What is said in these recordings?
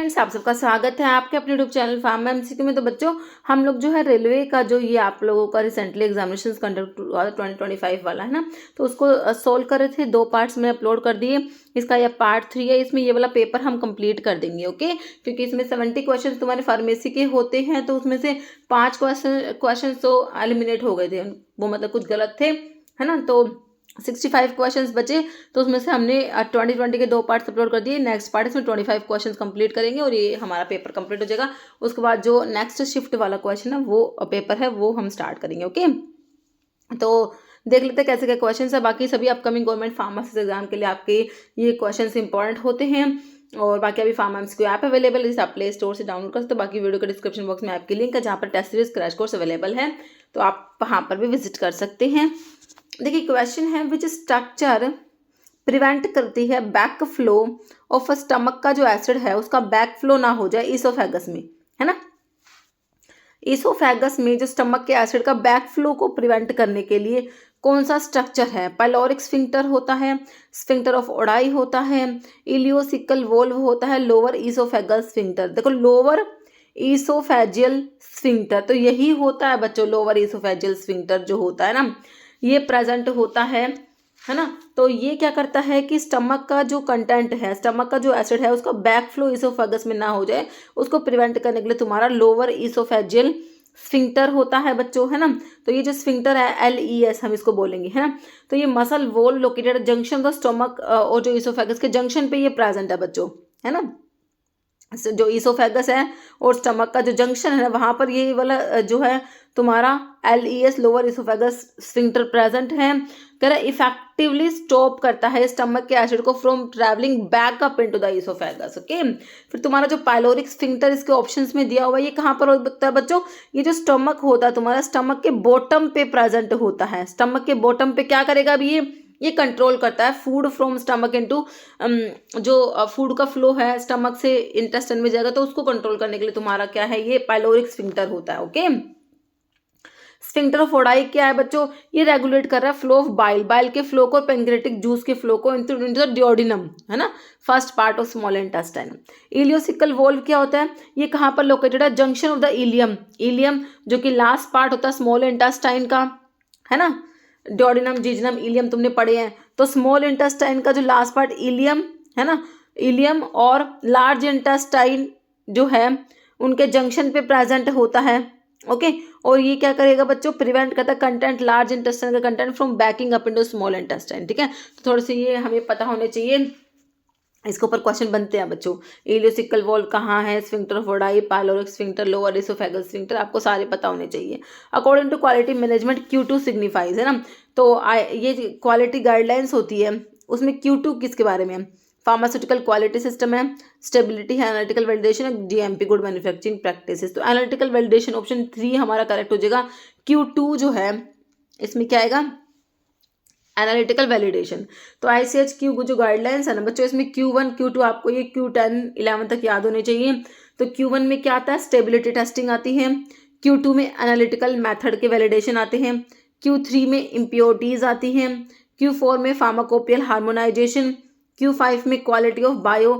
Friends, आप सबका स्वागत है आपके अपने यूट्यूब चैनल फार्म एमसीक्यू में। तो बच्चों, हम लोग जो है रेलवे का जो ये आप लोगों का रिसेंटली एग्जामिनेशन कंडक्ट हुआ 2025 वाला है ना, तो उसको सोल्व कर रहे थे। 2 पार्ट्स में अपलोड कर दिए। इसका ये पार्ट 3 है। इसमें ये वाला पेपर हम कंप्लीट कर देंगे, ओके। क्योंकि इसमें 70 क्वेश्चन तुम्हारे फार्मेसी के होते हैं, तो उसमें से 5 क्वेश्चन तो एलिमिनेट हो गए थे, वो मतलब कुछ गलत थे, है ना। तो 65 क्वेश्चंस बचे, तो उसमें से हमने 2020 के 2 पार्ट्स अपलोड कर दिए। नेक्स्ट पार्ट इसमें 25 क्वेश्चंस कंप्लीट करेंगे और ये हमारा पेपर कंप्लीट हो जाएगा। उसके बाद जो नेक्स्ट शिफ्ट वाला क्वेश्चन है, वो पेपर है, वो हम स्टार्ट करेंगे, ओके। तो देख लेते हैं कैसे क्या क्वेश्चन है। बाकी सभी अपकमिंग गवर्नमेंट फार्मासिस्ट एग्जाम के लिए आपके ये क्वेश्चन इंपॉर्टेंट होते हैं। और बाकी अभी फार्म एमसीक्यू ऐप अवेलेबल है, जिसे आप प्ले स्टोर से डाउनलोड कर सकते हो। बाकी वीडियो के डिस्क्रिप्शन बॉक्स में ऐप की लिंक है, जहाँ पर test series crash course available है, तो आप वहाँ पर भी विजिट कर सकते हैं। देखिए, क्वेश्चन है विच स्ट्रक्चर प्रिवेंट करती है बैक फ्लो ऑफ स्टमक का जो एसिड है उसका बैक फ्लो ना हो जाए ईसोफेगस में, है ना। ईसोफेगस में जो स्टमक के एसिड का बैक फ्लो को प्रिवेंट करने के लिए कौन सा स्ट्रक्चर है? पाइलोरिक स्फिंक्टर होता है, स्फिंक्टर ऑफ ओडाई होता है, इलियोसिकल वोल्व होता है, लोअर ईसोफेगल स्फिंक्टर। देखो, लोअर ईसोफेजियल स्फिंक्टर तो यही होता है बच्चों। लोअर ईसोफेजियल स्फिंक्टर जो होता है ना, ये प्रेजेंट होता है ना। तो ये क्या करता है कि स्टमक का जो कंटेंट है, स्टमक का जो एसिड है, उसका बैक फ्लो ईसोफेगस में ना हो जाए, उसको प्रिवेंट करने के लिए तुम्हारा लोअर ईसोफेजियल स्फिंक्टर होता है बच्चों, है ना। तो ये जो स्फिंक्टर है, LES हम इसको बोलेंगे, है ना। तो ये muscle wall located junction of stomach और जो ईसोफेगस के जंक्शन पे ये प्रेजेंट है बच्चों, है ना। जो ईसोफेगस है और स्टमक का जो जंक्शन है, वहां पर ये वाला जो है तुम्हारा LES lower oesophagus sphincter present है। कह रहा है इफेक्टिवली स्टॉप करता है स्टमक के एसिड को from travelling back up into the oesophagus, okay. फिर तुम्हारा जो पाइलोरिक स्फिंक्टर इसके ऑप्शंस में दिया हुआ है, ये कहाँ पर होता है बच्चों? ये जो स्टमक होता है तुम्हारा, स्टमक के बॉटम पे प्रेजेंट होता है। स्टमक के बॉटम पे क्या करेगा अभी? ये कंट्रोल करता है फूड फ्रॉम स्टमक इनटू, जो फूड का फ्लो है स्टमक से इंटेस्टाइन में जाएगा, तो उसको कंट्रोल करने के लिए तुम्हारा क्या है? ये पाइलोरिक स्फिंक्टर होता है, ओके। स्फिंक्टर ऑफ ओडाई क्या है बच्चों? ये रेगुलेट कर रहा है फ्लो ऑफ बाइल, बाइल के फ्लो को, पेंक्रेटिक जूस के फ्लो को इनटू द डियोडिनम, है ना, first part of small intestine. Ileocecal valve क्या होता है? ये कहाँ पर लोकेटेड है? Junction of the ileum, ileum जो कि लास्ट पार्ट होता है स्मॉल इंटेस्टाइन का, है ना। डियोडिनम, जिजनम, इलियम तुमने पढ़े हैं। तो स्मॉल इंटेस्टाइन का जो लास्ट पार्ट इलियम, है ना, इलियम और लार्ज इंटेस्टाइन जो है उनके जंक्शन पे प्रेजेंट होता है, ओके। और ये क्या करेगा बच्चों? प्रिवेंट करता है कंटेंट, लार्ज इंटेस्टाइन का content from banking up into small intestine, ठीक है। तो थोड़े से ये हमें पता होने चाहिए, इसके ऊपर क्वेश्चन बनते हैं बच्चों। इलियोसिकल वॉल्व कहाँ है, sphincter of Oddi, pyloric sphincter, lower oesophageal sphincter, आपको सारे पता होने चाहिए। According to quality management Q2 signifies, है ना। तो ये क्वालिटी गाइडलाइंस होती है, उसमें Q2 किसके बारे में? फार्मास्यूटिकल क्वालिटी सिस्टम है, स्टेबिलिटी है, एनालिटिकल वैलिडेशन है, GMP गुड मैन्युफैक्चरिंग प्रैक्टिसेस। तो एनालिटिकल वैलिडेशन ऑप्शन 3 हमारा करेक्ट हो जाएगा। Q2 जो है इसमें क्या आएगा? Analytical validation. तो ICH-Q जो गाइडलाइंस है ना बच्चों, इसमें Q1 Q2 आपको ये Q10 11 तक याद होने चाहिए। तो Q1 में क्या आता है? स्टेबिलिटी टेस्टिंग आती है। Q2 में एनालिटिकल मेथड के वैलिडेशन आते हैं। Q3 में इम्प्योरिटीज आती हैं। Q4 में फार्माकोपियल हार्मोनाइजेशन। Q5 में quality of bio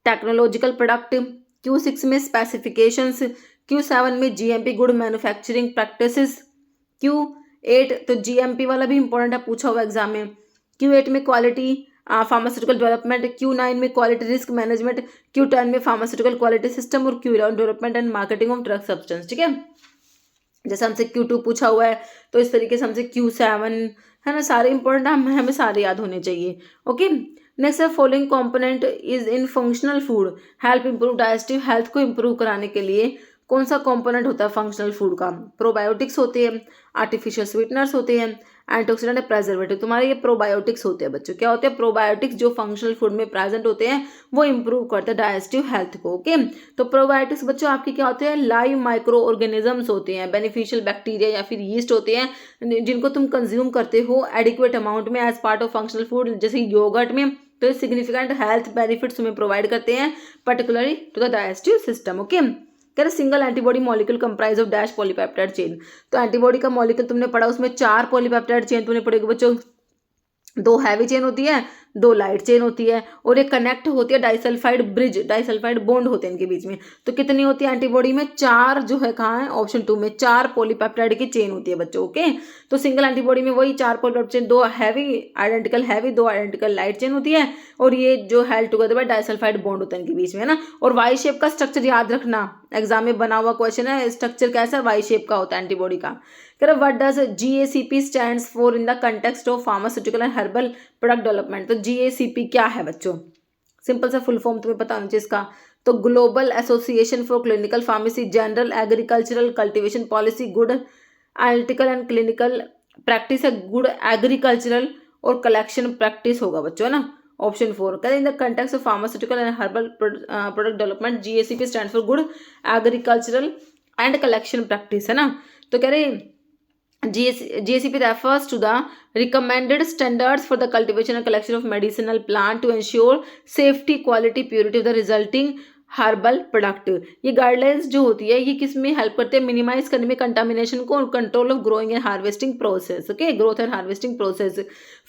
technological product. Q6 में स्पेसिफिकेशंस। Q7 में GMP good manufacturing practices. Q8 तो GMP वाला भी इंपॉर्टेंट है, पूछा हुआ एग्जाम में। Q8 में क्वालिटी फार्मास्यूटिकल डेवलपमेंट। Q9 में क्वालिटी रिस्क मैनेजमेंट। Q10 में फार्मास्यूटिकल क्वालिटी सिस्टम और Q11 development and marketing of drug substance, ठीक है। जैसे हमसे Q2 पूछा हुआ है, तो इस तरीके से हमसे Q7, है ना, सारे इंपॉर्टेंट हमें सारे याद होने चाहिए, ओके। नेक्स्ट है following component is in functional food help improve digestive health को इंप्रूव कराने के लिए कौन सा कंपोनेंट होता है फंक्शनल फूड का? प्रोबायोटिक्स होते हैं, आर्टिफिशियल स्वीटनर्स होते हैं, एंटीऑक्सीडेंट है, प्रेजर्वेटिव। तुम्हारे ये प्रोबायोटिक्स होते हैं बच्चों। क्या होते हैं? प्रोबायोटिक्स जो फंक्शनल फूड में प्रेजेंट होते हैं, वो इंप्रूव करते हैं डाइजेस्टिव हेल्थ को, ओके। तो प्रोबायोटिक्स बच्चों आपके क्या होते हैं? लाइव माइक्रो ऑर्गेनिजम्स होते हैं, बेनिफिशियल बैक्टीरिया या फिर यीस्ट होते हैं, जिनको तुम कंज्यूम करते हो एडिक्वेट अमाउंट में as part of functional food, जैसे योगर्ट में। तो ये सिग्निफिकेंट हेल्थ बेनिफिट्स तुम्हें प्रोवाइड करते हैं, particularly to the digestive system, okay. कह रहे single antibody molecule comprise of dash polypeptide chain. तो एंटीबॉडी का मॉलिक्यूल तुमने पढ़ा, उसमें 4 पॉलीपेप्टाइड चेन तुमने पढ़ेगी बच्चों। 2 हैवी चेन होती है, दो लाइट चेन होती है और ये कनेक्ट होती है डाइसल्फाइड ब्रिज, डाइसल्फाइड बॉन्ड होते हैं इनके बीच में। तो कितनी होती है एंटीबॉडी में? 4 जो है कहाँ है ऑप्शन 2 में 4 पॉलीपेप्टाइड की चेन होती है बच्चों। ओके, तो सिंगल एंटीबॉडी में वही 4 polypeptide chain, 2 heavy identical heavy, 2 identical light chain होती है और ये जो held together by disulphide bond होता है इनके बीच में, है ना। और वाई शेप का स्ट्रक्चर याद रखना, एग्जाम में बना हुआ क्वेश्चन है, स्ट्रक्चर कैसा वाई शेप का होता है एंटीबॉडी का। What does GACP stands for in the context of pharmaceutical and herbal product development. तो GACP क्या है बच्चों? सिंपल सा फुल फॉर्म तुम्हें पता होना चाहिए इसका। तो global association for clinical pharmacy, general agricultural cultivation policy, good analytical and clinical practice है, गुड एग्रीकल्चरल और कलेक्शन प्रैक्टिस होगा बच्चों, है ना। ऑप्शन 4 कहते in the context of pharmaceutical and herbal product development GACP stand for good agricultural and collection practice, है ना। तो कह रहे GACP refers to the recommended standards for the cultivation and collection of medicinal plant to ensure safety, quality, purity of the resulting herbal product. ये guidelines जो होती है ये किस में हेल्प करते हैं? मिनिमाइज करने में कंटामिनेशन को और control of growing and harvesting process. Okay, growth and harvesting process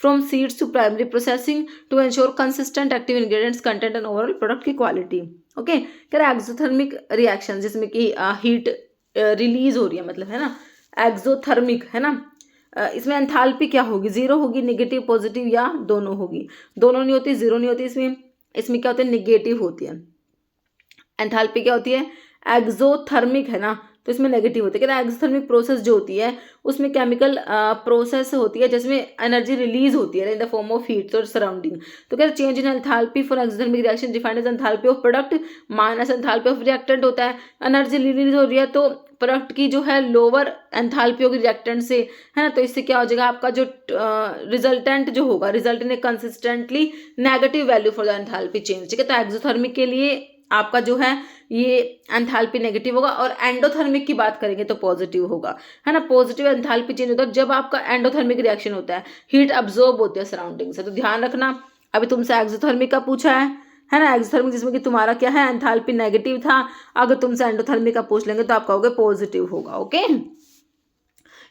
from seeds to primary processing to ensure consistent active ingredients content and overall product की क्वालिटी। ओके, कह रहे एक्सोथर्मिक रिएक्शन जिसमें कि heat release हो रही है, मतलब, है ना, एक्सोथर्मिक, है ना। इसमें एंथैल्पी क्या होगी? 0 होगी, नेगेटिव पॉजिटिव या दोनों होगी? दोनों नहीं होती, 0 नहीं होती। इसमें क्या होता है? नेगेटिव होती है। एंथैल्पी क्या होती है? एक्सोथर्मिक, है ना, तो इसमें नेगेटिव होती है। कहते हैं एक्सोथर्मिक प्रोसेस जो होती है उसमें केमिकल प्रोसेस होती है जिसमें एनर्जी रिलीज होती है in the form of heat और सराउंडिंग। तो कहते हैं change in enthalpy for exothermic reaction defined as enthalpy of product minus enthalpy of reactant होता है। एनर्जी रिलीज हो रही है तो प्रोडक्ट की जो है लोअर एंथैल्पी होगी रिएक्टेंट से, है ना। तो इससे क्या हो जाएगा? आपका जो रिजल्टेंट जो होगा, result in consistently negative value for the enthalpy change. ठीक है, तो एक्सोथर्मिक के लिए आपका जो है ये एंथैल्पी नेगेटिव होगा और एंडोथर्मिक की बात करेंगे तो पॉजिटिव होगा, है ना। पॉजिटिव एंथैल्पी चेंज होता है जब आपका एंडोथर्मिक रिएक्शन होता है, हीट अब्जॉर्ब होती है सराउंडिंग से। तो ध्यान रखना, अभी तुमसे एक्सोथर्मिक का पूछा है ना, एक्सोथर्मिक जिसमें कि तुम्हारा क्या है? एंथैल्पी नेगेटिव था। अगर तुमसे एंडोथर्मिक का पूछ लेंगे तो आप कहोगे पॉजिटिव होगा। ओके,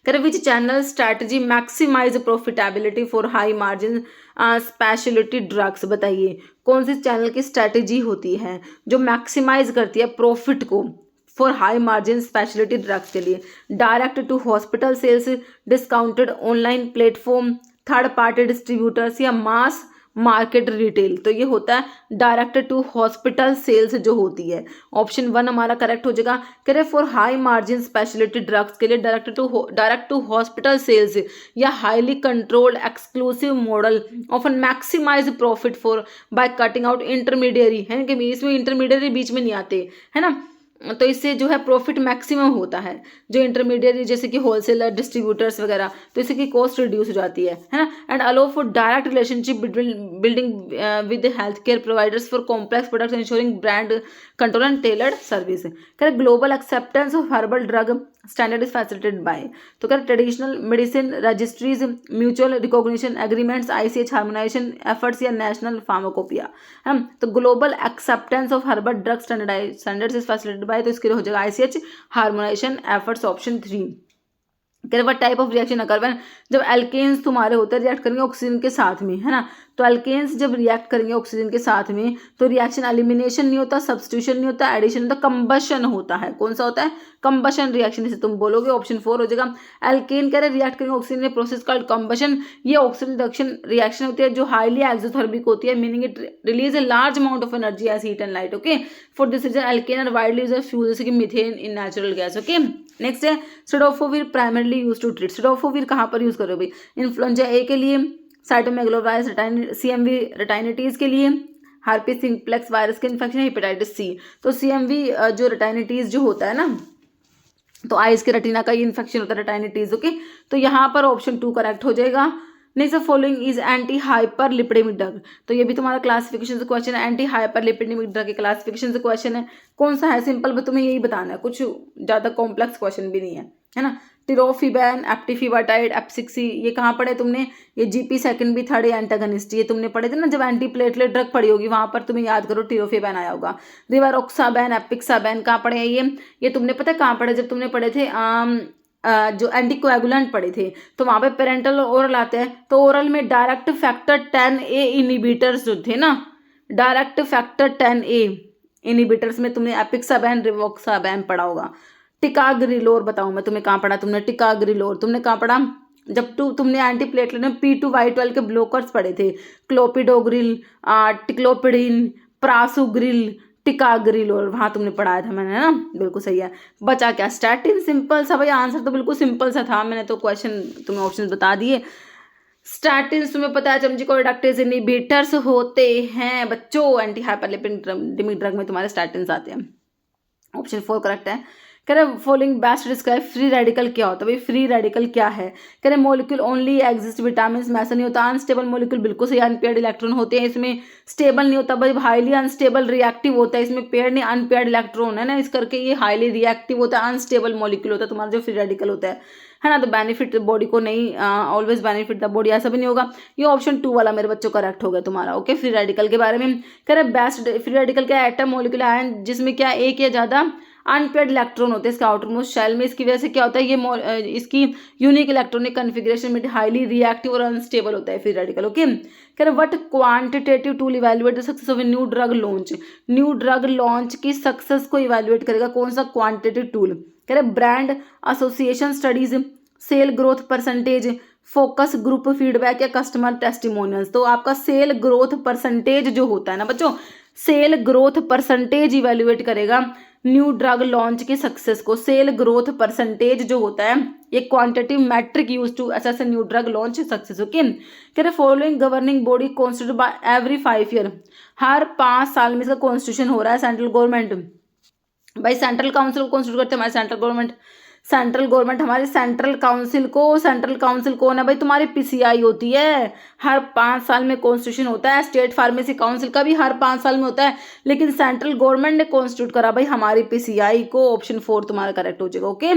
करें which channel strategy maximise profitability for high margin speciality drugs. बताइए कौन सी चैनल की स्ट्रैटेजी होती है जो मैक्सिमाइज करती है प्रॉफिट को for high margin speciality drugs के लिए? Direct to hospital sales, discounted online platform, third party distributors या मास मार्केट रिटेल। तो ये होता है डायरेक्ट टू हॉस्पिटल सेल्स जो होती है। ऑप्शन 1 हमारा करेक्ट हो जाएगा। कह रहे for high margin speciality drugs के लिए डायरेक्ट टू हॉस्पिटल सेल्स या highly controlled exclusive model often maximise profit for by cutting out intermediary, है कि इसमें इंटरमीडियरी बीच में नहीं आते, है ना। तो इससे जो है प्रॉफिट मैक्सिमम होता है। जो इंटरमीडिएट जैसे कि होलसेलर, डिस्ट्रीब्यूटर्स वगैरह, तो इससे की कॉस्ट रिड्यूस हो जाती है ना। And allow for direct relationship building with health care providers for complex products insuring brand control and tailored service. Correct global acceptance of herbal drug standard is facilitated by. तो correct traditional medicine registries, mutual recognition agreements, ICH harmonisation efforts या national pharmacopoeia, है। तो global acceptance of herbal drug standards is facilitated by, तो इसके लिए हो जाएगा ICH harmonisation efforts option 3। What type of reaction occur when, जब alkanes तुम्हारे होते हैं रिएक्ट करेंगे ऑक्सीजन के साथ में, है ना। तो एल्केन्स जब रिएक्ट करेंगे ऑक्सीजन के साथ में तो रिएक्शन एलिमिनेशन नहीं होता, सब्स्टिट्यूशन नहीं होता, एडिशन होता, कंबशन होता है। कौन सा होता है? कंबशन रिएक्शन, इसे तुम बोलोगे। ऑप्शन 4 हो जाएगा। एल्केन कह रहे रिएक्ट करेंगे ऑक्सीजन में प्रोसेस कॉल्ड कंबशन। ये ऑक्सीजन रिडक्शन रिएक्शन होती है जो हाईली एक्सोथर्मिक होती है, meaning it release a large amount of energy as heat and light. Okay, for this reason alkane are widely used as fuel, जैसे कि methane in natural gas. Okay, next है cidofovir primarily use to treat. Cidofovir कहाँ पर use करोगे? Influenza ए के लिए, cytomegalovirus, CMV रेटाइनिटीज के लिए, हार्पिस सिंप्लेक्स वायरस के इन्फेक्शन, हेपेटाइटिस C। तो CMV जो रेटाइनिटीज जो होता है ना, तो आइज के रेटिना का ये इन्फेक्शन होता है रेटाइनिटीज। ओके, तो यहाँ पर ऑप्शन 2 करेक्ट हो जाएगा। Next following is anti hyper lipidaemic drug. तो ये भी तुम्हारा क्लासिफिकेशन से क्वेश्चन है, एंटी हाइपर लिपिडेमिक ड्रग के क्लासिफिकेशन से क्वेश्चन है। कौन सा है? सिंपल तुम्हें यही बताना है, कुछ ज़्यादा कॉम्प्लेक्स क्वेश्चन भी नहीं है ना। टिरोफिबैन, एप्टिफिबाटाइड, एप्सिक्सी, ये कहाँ पढ़े तुमने? ये GP सेकंड भी थर्ड एंटागनिस्ट, ये तुमने पढ़े थे ना जब एंटी प्लेटलेट ड्रग पढ़ी होगी, वहाँ पर तुम्हें याद करो टिरोफिबैन आया होगा। रिवारोक्साबैन, एपिक्साबैन कहाँ पढ़े हैं? ये तुमने पता है कहाँ पढ़े? जब तुमने पढ़े थे जो एंटीकोएगुलेंट पढ़े थे, तो वहाँ पे पेरेंटल और ओरल आते हैं। तो ओरल में डायरेक्ट फैक्टर 10A इनिबिटर्स जो थे ना, डायरेक्ट फैक्टर 10A इनिबिटर्स में तुमने एपिक्साबैन रिवोक्साबैन पढ़ा होगा। टिकाग्रिलोर बताऊँ मैं तुम्हें, कहाँ पढ़ा तुमने टिकाग्रिलोर, तुमने कहाँ पढ़ा जब तुमने एंटीप्लेटलेट में P2Y12 के ब्लोकर्स पढ़े थे, क्लोपिडोग्रिल, टिक्लोपिडिन, प्रासुग्रिल, टिकाग्रिलोर, वहाँ तुमने पढ़ाया था मैंने, है ना, बिल्कुल सही है। बचा क्या, स्टैटिन। सिंपल सा भाई, आंसर तो बिल्कुल सिंपल सा था, मैंने तो क्वेश्चन तुम्हें ऑप्शन बता दिए। स्टैटिन तुम्हें पता है चमजीकोइडाक्टेज इनहिबिटर्स होते हैं बच्चों, एंटी हाइपरलिपिडेमिक ड्रग में तुम्हारे स्टैटिन आते हैं। ऑप्शन 4 करेक्ट है। कह रहे following best describe free radical क्या होता है, भाई फ्री रेडिकल क्या है। कह रहे मोलिक्यूल ओनली एग्जिस्ट विटामिन में ऐसा नहीं होता, अनस्टेबल मोलिक्यूल बिल्कुल सही, अनपेयर्ड इलेक्ट्रॉन होते हैं इसमें, स्टेबल नहीं होता भाई, हाईली अनस्टेबल रिएक्टिव होता है इसमें, पेयर्ड नहीं अनपेयर्ड इलेक्ट्रॉन है ना, इस करके ये हाईली रिएक्टिव होता है, अनस्टेबल मोलिक्यूल होता है तुम्हारा जो फ्री रेडिकल होता है ना। तो बेनिफिट बॉडी को नहीं, ऑलवेज बेनिफिट द बॉडी, ऐसा भी नहीं होगा। ये ऑप्शन 2 वाला मेरे बच्चों करेक्ट हो गया तुम्हारा। ओके, फ्री रेडिकल के बारे में कह रहे बेस्ट फ्री रेडिकल क्या, एटम मोलिक्यूल आयन जिसमें क्या एक या ज्यादा अनपेयर्ड इलेक्ट्रॉन होते हैं इसका आउटरमोस्ट शेल में, इसकी वजह से क्या होता है, ये इसकी यूनिक इलेक्ट्रॉनिक कन्फिग्रेशन में हाईली रिएक्टिव और अनस्टेबल होता है फ्री रेडिकल। ओके, कह रहे what quantitative tool evaluate the success of a new drug launch, new drug launch की सक्सेस को इवैल्यूएट करेगा कौन सा क्वांटिटेटिव टूल। कह रहे brand association studies, sale growth percentage, focus group feedback या कस्टमर टेस्टिमोनियल्स। तो आपका सेल ग्रोथ परसेंटेज जो होता है ना बच्चों, सेल ग्रोथ परसेंटेज इवैल्यूएट करेगा न्यू ड्रग लॉन्च की सक्सेस को। सेल ग्रोथ परसेंटेज जो होता है ये quantitative metric use to assess a new drug launch success. Okay, कह रहे following governing body constitute by every 5 year, हर 5 साल में इसका कॉन्स्टिट्यूशन हो रहा है सेंट्रल गवर्नमेंट। भाई सेंट्रल काउंसिल को कॉन्स्टिट्यूट करते हैं हमारे सेंट्रल गवर्नमेंट, सेंट्रल गवर्नमेंट हमारी सेंट्रल काउंसिल को, सेंट्रल काउंसिल कौन है भाई, तुम्हारी PCI होती है, हर 5 साल में कॉन्स्टिट्यूशन होता है। स्टेट फार्मेसी काउंसिल का भी हर 5 साल में होता है, लेकिन सेंट्रल गवर्नमेंट ने कॉन्स्टिट्यूट करा भाई हमारी PCI को। ऑप्शन 4 तुम्हारा करेक्ट हो जाएगा। Okay,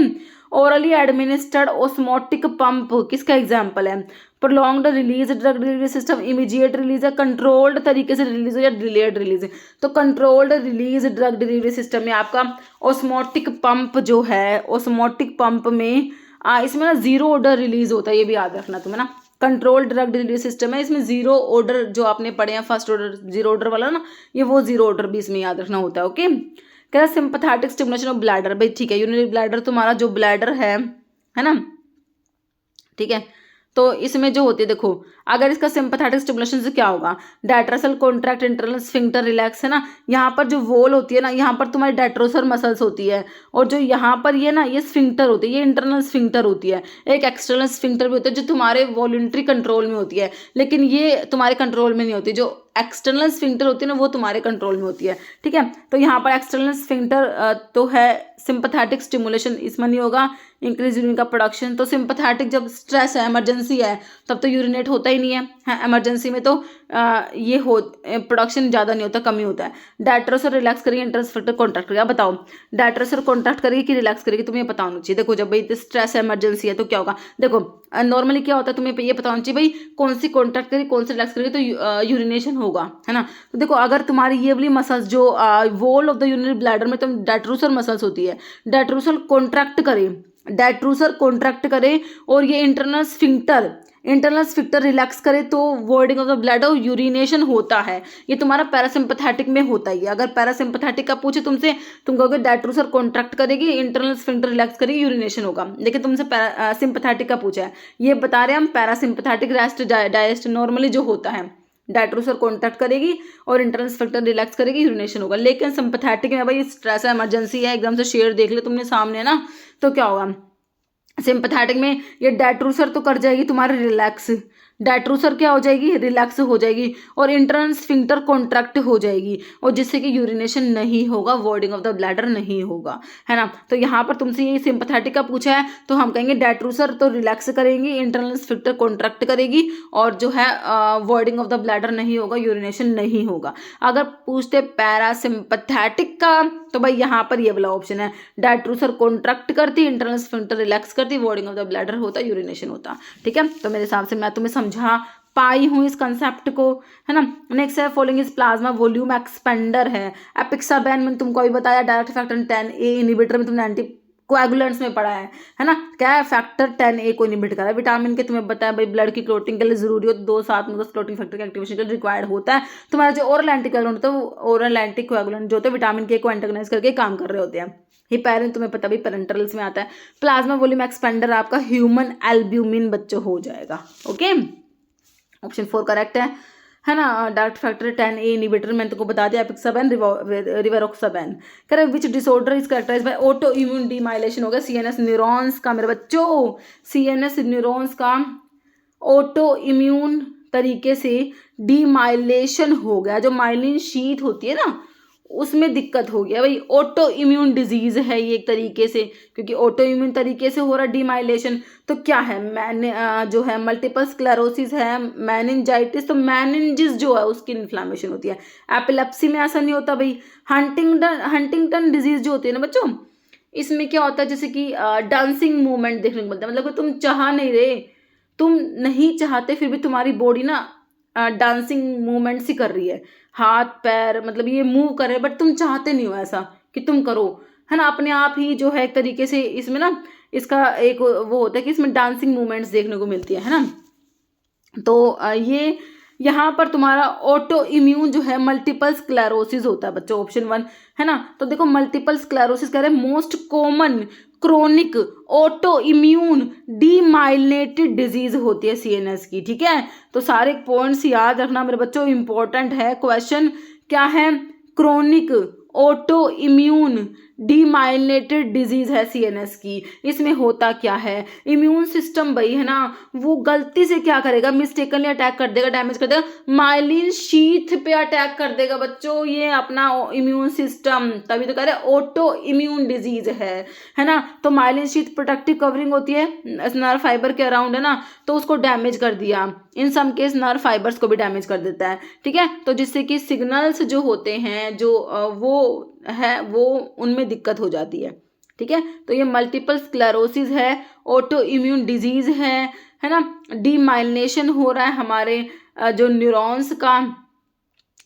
orally administered osmotic pump किसका एग्जाम्पल है, prolonged release drug delivery system, immediate release है, कंट्रोल्ड तरीके से रिलीज हो या डिलेड रिलीज। तो controlled release drug delivery system में आपका ओस्मोटिक पंप जो है, ओस्मोटिक पंप में इसमें ना 0 ऑर्डर रिलीज होता है, ये भी याद रखना तुम्हें ना। कंट्रोल्ड ड्रग डिलीवरी सिस्टम है, इसमें 0 ऑर्डर जो आपने पढ़े हैं फर्स्ट ऑर्डर 0 ऑर्डर वाला ना, ये वो 0 ऑर्डर भी इसमें याद रखना होता है। ओके, कह रहा सिंपैथेटिक स्टिमुलेशन ऑफ ब्लैडर, भाई ठीक है, यूरिनरी ब्लैडर तुम्हारा जो ब्लैडर है ना, ठीक है, तो इसमें जो होती है देखो, अगर इसका सिंपैथेटिक स्टिमुलेशन से क्या होगा, डायट्रोसल कॉन्ट्रैक्ट, इंटरनल स्फिंक्टर रिलैक्स, है ना। यहाँ पर जो वॉल होती है ना, यहाँ पर तुम्हारी डायट्रोसर मसल्स होती है, और जो यहाँ पर ये ना ये स्फिंक्टर होती है, ये इंटरनल स्फिंक्टर होती है। एक एक्सटर्नल स्फिंक्टर भी होता है जो तुम्हारे वॉलंटरी कंट्रोल में होती है, लेकिन ये तुम्हारे कंट्रोल में नहीं होती। जो एक्सटर्नल स्फिंक्टर होती है ना वो तुम्हारे कंट्रोल में होती है, ठीक है। तो यहाँ पर एक्सटर्नल स्फिंक्टर तो है, सिंपैथेटिक स्टिमुलेशन इसमें नहीं होगा, इंक्रीज यूरिन का प्रोडक्शन। तो सिंपैथेटिक जब स्ट्रेस है, इमरजेंसी है, तब तो यूरिनेट होता ही नहीं है, हाँ, इमरजेंसी में तो ये हो प्रोडक्शन ज़्यादा नहीं होता, कमी होता है। डायट्रोसर रिलैक्स करेगी, इंटरनल स्फिंक्टर कॉन्ट्रैक्ट करेगा। बताओ डायट्रोसर कॉन्ट्रैक्ट करेगी कि रिलैक्स करेगी, तुम्हें पता होना चाहिए। देखो जब भाई स्ट्रेस है, इमरजेंसी है, तो क्या होगा, देखो नॉर्मली क्या होता है तुम्हें ये पता होना चाहिए भाई कौन सी कॉन्ट्रैक्ट करेगी कौन सी रिलैक्स करेगी, तो यूरिनेशन होगा, है ना। तो देखो अगर तुम्हारी ये वाली मसल्स जो wall of the urinary bladder में तुम डायट्रोसर मसल्स होती है, डायट्रोसर कॉन्ट्रैक्ट करे, डायट्रोसर कॉन्ट्रैक्ट करे और ये इंटरनल स्फिंक्टर रिलैक्स करे, तो voiding of the bladder, urination होता है। ये तुम्हारा पैरासिम्पैथेटिक में होता ही है। अगर पैरासिम्पैथेटिक का पूछे तुमसे, तुम कहोगे डायट्रोसर कॉन्ट्रैक्ट करेगी, इंटरनल स्फिंक्टर रिलैक्स करेगी, यूरिनेशन होगा। लेकिन तुमसे सिंपैथेटिक का पूछा है, ये बता रहे हैं हम पैरासिम्पैथेटिक रेस्ट डाइजेस्ट नॉर्मली जो होता है, डायट्रोसर कॉन्ट्रैक्ट करेगी और इंटरनल स्फिंक्टर रिलैक्स करेगी, यूरिनेशन होगा। लेकिन सिंपैथेटिक में भाई स्ट्रेस है, इमरजेंसी है, एकदम से शेयर देख ले तुमने सामने ना, तो क्या होगा, सिंपैथेटिक में ये डायट्रोसर तो कर जाएगी तुम्हारे रिलैक्स, डायट्रोसर क्या हो जाएगी, रिलैक्स हो जाएगी, और इंटरनल स्फिंक्टर कॉन्ट्रैक्ट हो जाएगी, और जिससे कि यूरिनेशन नहीं होगा, वॉइडिंग ऑफ द ब्लैडर नहीं होगा, है ना। तो यहाँ पर तुमसे ये सिंपैथेटिक का पूछा है, तो हम कहेंगे डायट्रोसर तो रिलैक्स करेंगी, इंटरनल स्फिंक्टर कॉन्ट्रैक्ट करेगी, और जो है वॉइडिंग ऑफ द ब्लैडर नहीं होगा, यूरिनेशन नहीं होगा। अगर पूछते पैरासिम्पैथेटिक का, तो भाई यहाँ पर ये वाला ऑप्शन है, डायट्रोसर कॉन्ट्रैक्ट करती, इंटरनल स्फिंक्टर रिलैक्स करती, वॉइडिंग ऑफ द ब्लैडर होता, यूरिनेशन होता, ठीक है। तो मेरे हिसाब से मैं तुम्हें समझा पाई हूँ इस कंसेप्ट को, है ना। नेक्स्ट है following is plasma volume expander है। एपिक्साबैन में तुमको अभी बताया, डायरेक्ट फैक्टर 10A इनहिबिटर में तुमने कोएगुलेंट्स में पढ़ा है ना। क्या है, फैक्टर 10A को इनहिबिट करा है। विटामिन के तुम्हें बताया भाई ब्लड की क्लोटिंग के लिए जरूरी हो, 2-7 में क्लोटिंग फैक्टर के एक्टिवेशन के लिए रिक्वायर्ड होता है। तुम्हारा जो ओरल एंटीकोएगुलेंट होता है वो ओरल एंटीकोएगुलेंट जो होते हैं विटामिन के को एंटागोनाइज करके काम कर रहे होते हैं। हिपैरिन तुम्हें पता भी पेरेंटल्स में आता है। प्लाज्मा वॉल्यूम एक्सपेंडर आपका ह्यूमन एल्ब्यूमिन बच्चों हो जाएगा। ओके, ऑप्शन 4 करेक्ट है ना। डायरेक्ट फैक्टर 10A इनहिबिटर मैंने तुमको बता दिया, एपिक्साबेन रिवारोक्साबेन। कह रहे which disorder is characterised by auto immune demyelination हो गया सीएनएस न्यूरॉन्स का मेरे बच्चों, सीएनएस न्यूरॉन्स का ऑटो इम्यून तरीके से डीमाइलेशन हो गया। जो माइलिन शीथ होती है ना उसमें दिक्कत हो गया भाई, ऑटो इम्यून डिजीज है ये एक तरीके से, क्योंकि ऑटो इम्यून तरीके से हो रहा डीमाइलेशन। तो क्या है, जो है मल्टीपल स्क्लेरोसिस है, मेनिंजाइटिस, तो मेनिंजिस जो है उसकी इन्फ्लामेशन होती है। एपिलेप्सी में ऐसा नहीं होता भाई। हंटिंगटन डिजीज जो होती है ना बच्चों, इसमें क्या होता है जैसे कि डांसिंग मूवमेंट देखने को मिलता है, मतलब कि तुम चाह नहीं रहे, तुम नहीं चाहते फिर भी तुम्हारी बॉडी ना डांसिंग मूवमेंट्स ही कर रही है, हाथ पैर मतलब ये मूव कर रहे हैं, बट तुम चाहते नहीं हो ऐसा कि तुम करो, है ना। अपने आप ही जो है एक तरीके से इसमें ना इसका एक वो होता है कि इसमें डांसिंग मूवमेंट्स देखने को मिलती है ना। तो ये यहाँ पर तुम्हारा ऑटो इम्यून जो है मल्टीपल स्क्लेरोसिस होता है बच्चों, ऑप्शन 1 है ना। तो देखो मल्टीपल स्क्लेरोसिस कह रहे हैं most common chronic auto immune demyelinated disease होती है सीएनएस की, ठीक है। तो सारे पॉइंट्स याद रखना मेरे बच्चों, इंपॉर्टेंट है। क्वेश्चन क्या है, chronic auto immune demyelinated disease है सीएनएस की। इसमें होता क्या है, इम्यून सिस्टम भाई है ना वो गलती से क्या करेगा, मिस्टेकनली अटैक कर देगा, डैमेज कर देगा, माइलिन शीथ पे अटैक कर देगा बच्चों ये अपना इम्यून सिस्टम, तभी तो कह रहे हैं ऑटो इम्यून डिजीज है ना। तो माइलिन शीथ प्रोटेक्टिव कवरिंग होती है नर्व फाइबर के अराउंड, है ना, तो उसको डैमेज कर दिया, इन सम केस नर्व फाइबर्स को भी डैमेज कर देता है, ठीक है। तो जिससे कि सिग्नल्स जो होते हैं जो वो उनमें दिक्कत हो जाती है, ठीक है। तो ये मल्टीपल स्क्लेरोसिस है, ऑटो इम्यून डिजीज है ना। डीमाइलिनेशन हो रहा है हमारे जो न्यूरॉन्स का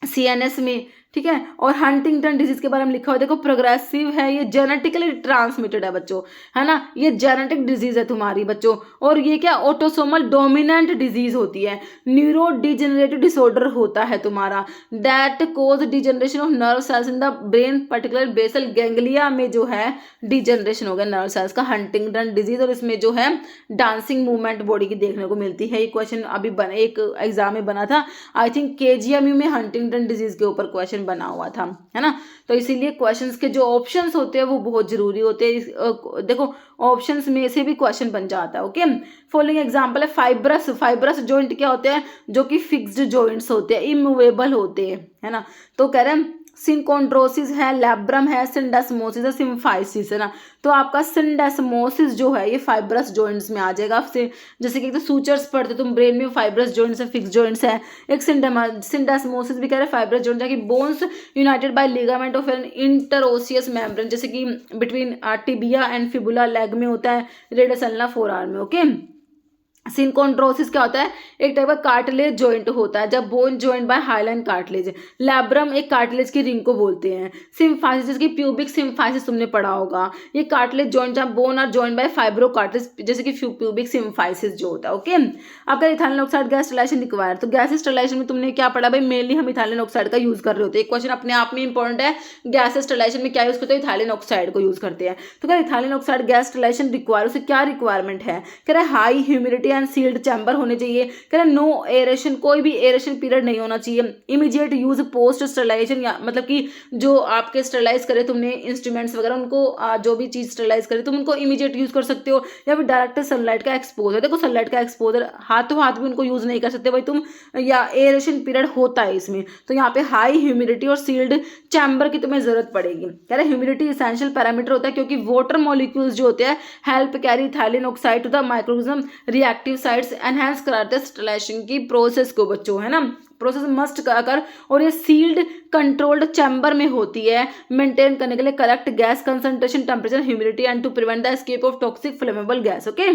सीएनएस में, ठीक है। और हंटिंगटन डिजीज के बारे में लिखा हुआ देखो, प्रोग्रेसिव है, ये जेनेटिकली ट्रांसमिटेड है बच्चों, है ना, ये जेनेटिक डिजीज है तुम्हारी बच्चों। और ये क्या ऑटोसोमल डोमिनेंट डिजीज होती है, न्यूरो डिजेनरेटिव डिसऑर्डर होता है तुम्हारा, that cause degeneration of nerve cells in the brain, particular basal ganglia में जो है डिजेनरेशन हो गया नर्व सेल्स का, हंटिंगटन डिजीज। और इसमें जो है डांसिंग मूवमेंट बॉडी की देखने को मिलती है। ये क्वेश्चन अभी एक एग्जाम में बना था, आई थिंक केजीएमयू में हंटिंगटन डिजीज के ऊपर क्वेश्चन बना हुआ था, है ना। तो इसीलिए क्वेश्चंस के जो ऑप्शंस होते हैं वो बहुत जरूरी होते हैं। देखो ऑप्शंस में से भी क्वेश्चन बन जाता है। ओके, फॉलोइंग एग्जांपल है फाइब्रस जॉइंट क्या होते हैं, जो कि फिक्स्ड जॉइंट्स होते हैं, इमूवेबल होते हैं, है ना। तो कह रहे हैं सिंकोड्रोसिस है, लैब्रम है, सिंडेस्मोसिस है, सिम्फाइसिस है ना। तो आपका सिंडेस्मोसिस जो है ये फाइब्रस जॉइंट्स में आ जाएगा। जैसे कि तो सूचर्स पढ़ते तुम ब्रेन में, फाइब्रस जॉइंट्स है, फिक्स जॉइंट्स है। एक सिंडेस्मोसिस भी कह रहे हैं फाइब्रस जॉइंट, कि bones united by ligament of an interosseous membrane, जैसे कि between tibia and fibula leg में होता है, रेडियस अल्ना फोरआर्म में। ओके, सिंकोड्रोसिस क्या होता है, एक टाइप का कार्टिलेज जॉइंट होता है जब bone joint by hyaline cartilage. Labrum एक कार्टिलेज की रिंग को बोलते हैं। सिम्फाइसिस जैसे कि प्यूबिक सिम्फाइसिस तुमने पढ़ा होगा, ये कार्टिलेज जॉइंट जब bone are joint by fibrocartilage, जैसे कि प्यूबिक सिम्फाइसिस जो होता है। ओके, अगर ethylene oxide gas sterilisation require, तो गैस स्टरलाइजेशन में तुमने क्या पढ़ा भाई, मेनली हम इथाइलिन ऑक्साइड का यूज कर रहे होते हैं। क्वेश्चन अपने आप में इंपॉर्टेंट है, गैस स्टरलाइजेशन में क्या यूज करते हैं, इथाइलिन ऑक्साइड को यूज करते हैं। तो क्या ethylene oxide gas sterilisation require, उसे क्या रिक्वायरमेंट है, कह रहे high humidity and sealed chamber होने चाहिए, कह रहे नो एरेशन, कोई भी एरेशन पीरियड नहीं होना चाहिए, इमीडिएट यूज पोस्ट स्टरलाइजेशन, या मतलब कि जो आपके स्टरलाइज करे तुमने इंस्ट्रूमेंट्स वगैरह उनको जो भी चीज स्टरलाइज करे तुम उनको इमीडिएट यूज कर सकते हो, या फिर डायरेक्ट सनलाइट का एक्सपोजर। देखो सनलाइट का एक्सपोजर हाथों हाथ भी उनको यूज नहीं कर सकते भाई तुम, या एरेशन पीरियड होता है इसमें। तो यहाँ पे हाई ह्यूमिडिटी और सील्ड चैम्बर की तुम्हें जरूरत पड़ेगी। कह रहे ह्यूमिडिटी इसेंशियल पैरामीटर होता है, क्योंकि वाटर मॉलिक्यूल्स जो होते हैं help carry ethylene oxide to the microorganism reactive sites, enhance कराते हैं स्टरलाइजेशन की प्रोसेस को बच्चों, है ना। प्रोसेस मस्ट कर, और ये सील्ड कंट्रोल्ड चैम्बर में होती है, मेंटेन करने के लिए correct gas concentration, temperature, humidity and to prevent the escape of toxic flammable gas. Okay,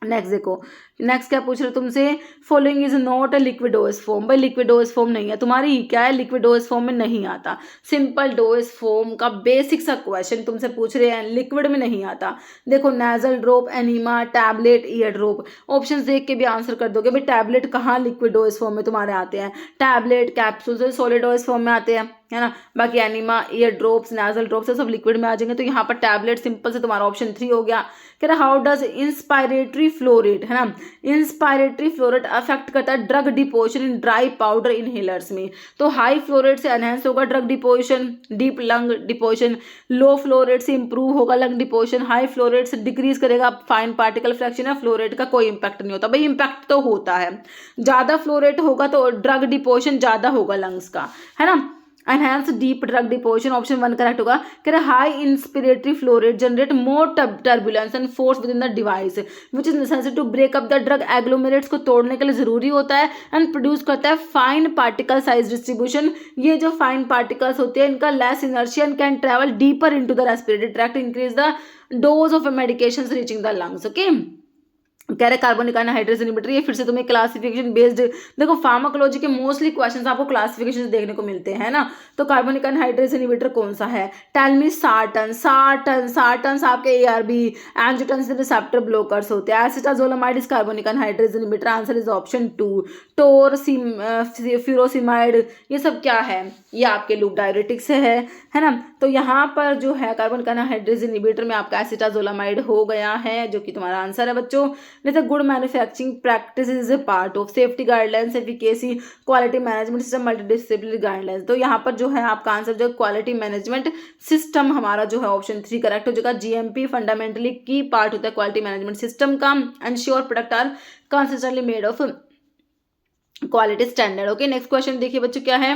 next देखो, नेक्स्ट क्या पूछ रहे तुमसे, following is not a liquid dose form. भाई लिक्विडोस फॉर्म नहीं है, तुम्हारी क्या है, लिक्विडोस फॉर्म में नहीं आता। सिंपल डोज फॉर्म का बेसिक सा क्वेश्चन तुमसे पूछ रहे हैं, लिक्विड में नहीं आता। देखो nasal drop, enema, tablet, year drop. Option देख के भी आंसर कर दोगे। भाई टैबलेट कहाँ लिक्विडोस फॉर्म में तुम्हारे आते हैं, टैबलेट कैप्सूल सॉलिडोस फॉर्म में आते हैं, है ना। बाकी enema, ear drops, nasal drops सब लिक्विड में आ जाएंगे। तो यहाँ पर टैबलेट सिंपल से तुम्हारा ऑप्शन 3 हो गया। कह रहा how does inspiratory flow rate, है ना, इंस्पायरेटरी फ्लो रेट अफेक्ट करता है drug deposition in dry powder inhalers में। तो हाई फ्लो रेट से एनहेंस होगा drug deposition, deep lung deposition. Low flow rate से इंप्रूव होगा lung deposition. High flow rate से डिक्रीज करेगा फाइन पार्टिकल फ्रैक्शन। है फ्लो रेट का कोई इंपैक्ट नहीं होता। भाई इंपैक्ट तो होता है, ज्यादा फ्लो रेट होगा तो ड्रग डिपोजिशन ज्यादा होगा लंग्स का, है ना। Enhance deep drug deposition, option 1 correct होगा। कह रहे high inspiratory flow rate generate more turbulence and force within the device which is necessary to break up the drug agglomerates को तोड़ने के लिए जरूरी होता है। एंड प्रोड्यूस करता है फाइन पार्टिकल साइज डिस्ट्रीब्यूशन। ये जो फाइन पार्टिकल्स होते हैं इनका less inertia and can travel deeper into the respiratory tract, increase the dose of medications reaching the lungs. Okay, कह रहे कार्बोनिक एनहाइड्रेस इनहिबिटर। ये फिर से तुम्हें क्लासिफिकेशन बेस्ड, देखो फार्माकोलॉजी के मोस्टली क्वेश्चंस आपको क्लासिफिकेशन से देखने को मिलते हैं ना। तो कार्बोनिक एनहाइड्रेस इनहिबिटर कौन सा है, टेल मी। सार्टन्स आपके ARB एंजियोटेंसिन रिसेप्टर ब्लॉकर्स होते हैं। Acetazolamide is carbonic anhydrase inhibitor, answer is option 2। टोर फ्यूरोसिमाइड ये सब क्या है, ये आपके लूप डायरेटिक्स है ना। तो यहाँ पर जो है कार्बोनिक एनहाइड्रेस इनहिबिटर में आपका एसिटाजोलामाइड हो गया है, जो कि तुम्हारा आंसर है बच्चों। नहीं, good manufacturing practice is a part of safety guidelines, efficacy, quality management system, multidisciplinary guidelines. तो यहाँ पर जो है आपका आंसर जो क्वालिटी मैनेजमेंट सिस्टम हमारा जो है ऑप्शन 3 करेक्ट हो जाएगा। GMP फंडामेंटली की पार्ट होता है क्वालिटी मैनेजमेंट सिस्टम का। Ensure product are consistently made of quality standard. Okay, next question देखिए बच्चों क्या है,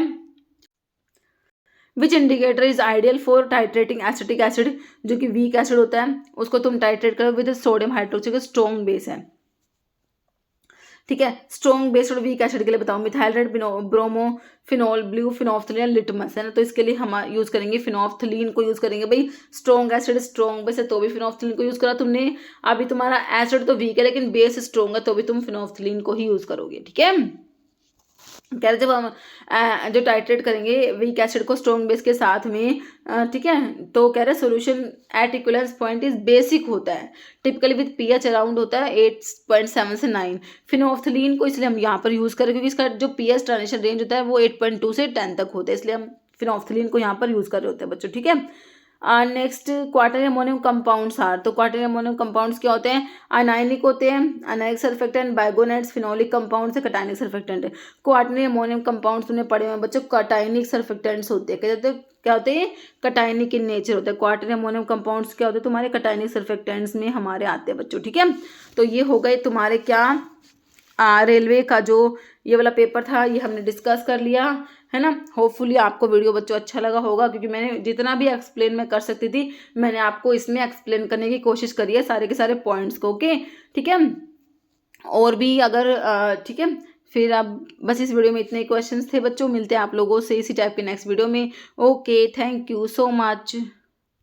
which indicator is ideal for titrating acetic acid. जो कि वीक एसिड होता है उसको तुम टाइट्रेट करो with sodium hydroxide, strong base है, ठीक है। स्ट्रॉन्ग बेस और वीक एसिड के लिए बताओ, methyl red, bromo, phenol, blue, phenolphthalein, litmus, है ना। तो इसके लिए हम यूज करेंगे फिनोफ्थलीन को यूज करेंगे। भाई स्ट्रॉन्ग एसिड स्ट्रॉन्ग बेस है तो भी फिनोफ्थलीन को यूज करा तुमने। अभी तुम्हारा एसिड तो वीक है लेकिन बेस स्ट्रॉन्ग है तो भी तुम फिनोफ्थलीन को ही यूज करोगे, ठीक है। कह रहे जब हम जो टाइट्रेट करेंगे वीक एसिड को स्ट्रॉन्ग बेस के साथ में, ठीक है, तो कह रहे solution at equivalence point is basic होता है, टिपिकली विद pH अराउंड होता है 8.7 से 9। फिनोफ्थलीन को इसलिए हम यहाँ पर यूज़ करें क्योंकि इसका जो pH ट्रांजिशन रेंज होता है वो 8.2 से 10 तक होता है, इसलिए हम फिनोफ्थलीन को यहाँ पर यूज़ कर रहे होते हैं बच्चों, ठीक है। Next quaternary ammonium compounds are, तो क्वार्टरनरी अमोनियम कंपाउंड्स क्या होते हैं, अनायनिक होते हैं, anionic surfactant, biguanides, phenolic compound से cationic surfactant. Quaternary ammonium compounds तुमने पढ़े हुए बच्चों, कटायनिक सर्फेक्टेंट्स होते हैं, क्या होते हैं, कटायनिक इन नेचर होते हैं। क्वार्टरनरी अमोनियम कंपाउंड्स क्या होते हैं तुम्हारे, कटायनिक सर्फेक्टेंट्स में हमारे आते हैं बच्चों, ठीक है। तो ये हो गए तुम्हारे क्या, रेलवे का जो ये वाला पेपर था ये हमने डिस्कस कर लिया, है ना। होपफुली आपको वीडियो बच्चों अच्छा लगा होगा क्योंकि मैंने जितना भी एक्सप्लेन मैं कर सकती थी मैंने आपको इसमें एक्सप्लेन करने की कोशिश करी है सारे के सारे पॉइंट्स को, ओके, ठीक है। और भी अगर ठीक है, फिर अब बस इस वीडियो में इतने क्वेश्चंस थे बच्चों, मिलते हैं आप लोगों से इसी टाइप के नेक्स्ट वीडियो में। Okay, thank you so much.